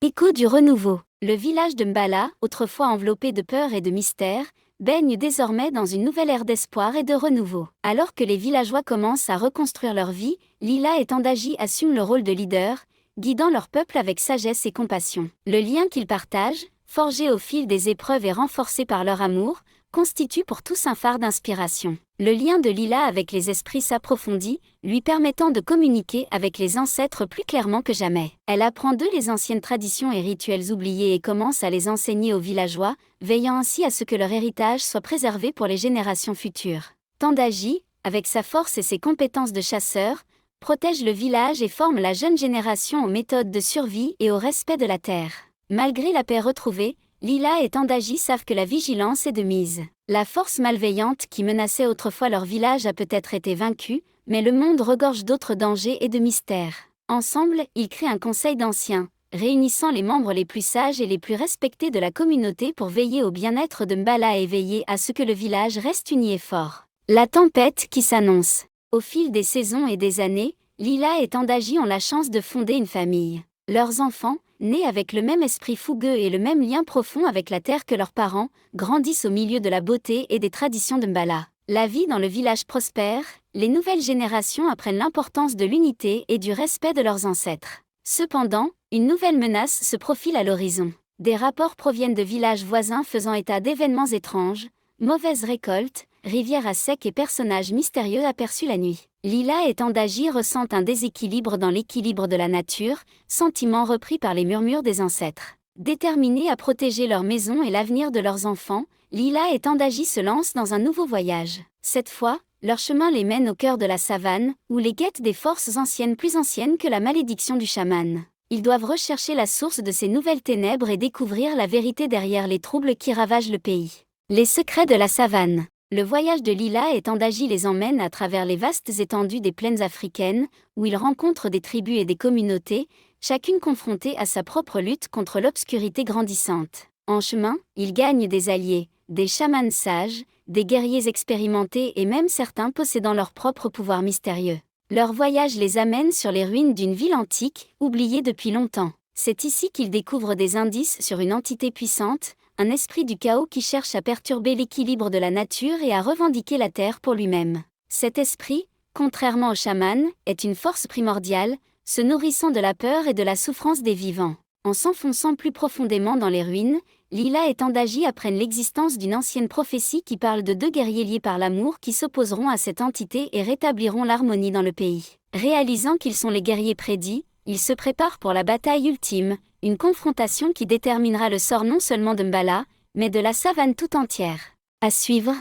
Écho du renouveau. Le village de Mbala, autrefois enveloppé de peur et de mystère, baigne désormais dans une nouvelle ère d'espoir et de renouveau. Alors que les villageois commencent à reconstruire leur vie, Lila et Tandaji assument le rôle de leader, guidant leur peuple avec sagesse et compassion. Le lien qu'ils partagent, forgé au fil des épreuves et renforcé par leur amour, constitue pour tous un phare d'inspiration. Le lien de Lila avec les esprits s'approfondit, lui permettant de communiquer avec les ancêtres plus clairement que jamais. Elle apprend d'eux les anciennes traditions et rituels oubliés et commence à les enseigner aux villageois, veillant ainsi à ce que leur héritage soit préservé pour les générations futures. Tandaji, avec sa force et ses compétences de chasseur, protège le village et forme la jeune génération aux méthodes de survie et au respect de la terre. Malgré la paix retrouvée, Lila et Tandaji savent que la vigilance est de mise. La force malveillante qui menaçait autrefois leur village a peut-être été vaincue, mais le monde regorge d'autres dangers et de mystères. Ensemble, ils créent un conseil d'anciens, réunissant les membres les plus sages et les plus respectés de la communauté pour veiller au bien-être de Mbala et veiller à ce que le village reste uni et fort. La tempête qui s'annonce. Au fil des saisons et des années, Lila et Tandaji ont la chance de fonder une famille. Leurs enfants, nés avec le même esprit fougueux et le même lien profond avec la terre que leurs parents, grandissent au milieu de la beauté et des traditions de Mbala. La vie dans le village prospère, les nouvelles générations apprennent l'importance de l'unité et du respect de leurs ancêtres. Cependant, une nouvelle menace se profile à l'horizon. Des rapports proviennent de villages voisins faisant état d'événements étranges, mauvaises récoltes, rivières à sec et personnages mystérieux aperçus la nuit. Lila et Tandaji ressentent un déséquilibre dans l'équilibre de la nature, sentiment repris par les murmures des ancêtres. Déterminés à protéger leur maison et l'avenir de leurs enfants, Lila et Tandaji se lancent dans un nouveau voyage. Cette fois, leur chemin les mène au cœur de la savane, où les guettent des forces anciennes plus anciennes que la malédiction du chaman. Ils doivent rechercher la source de ces nouvelles ténèbres et découvrir la vérité derrière les troubles qui ravagent le pays. Les secrets de la savane. Le voyage de Lila et Tandaji les emmène à travers les vastes étendues des plaines africaines, où ils rencontrent des tribus et des communautés, chacune confrontée à sa propre lutte contre l'obscurité grandissante. En chemin, ils gagnent des alliés, des chamans sages, des guerriers expérimentés et même certains possédant leur propre pouvoir mystérieux. Leur voyage les amène sur les ruines d'une ville antique, oubliée depuis longtemps. C'est ici qu'ils découvrent des indices sur une entité puissante, un esprit du chaos qui cherche à perturber l'équilibre de la nature et à revendiquer la terre pour lui-même. Cet esprit, contrairement au chaman, est une force primordiale, se nourrissant de la peur et de la souffrance des vivants. En s'enfonçant plus profondément dans les ruines, Lila et Tandaji apprennent l'existence d'une ancienne prophétie qui parle de deux guerriers liés par l'amour qui s'opposeront à cette entité et rétabliront l'harmonie dans le pays. Réalisant qu'ils sont les guerriers prédits, ils se préparent pour la bataille ultime, une confrontation qui déterminera le sort non seulement de Mbala, mais de la savane tout entière. À suivre.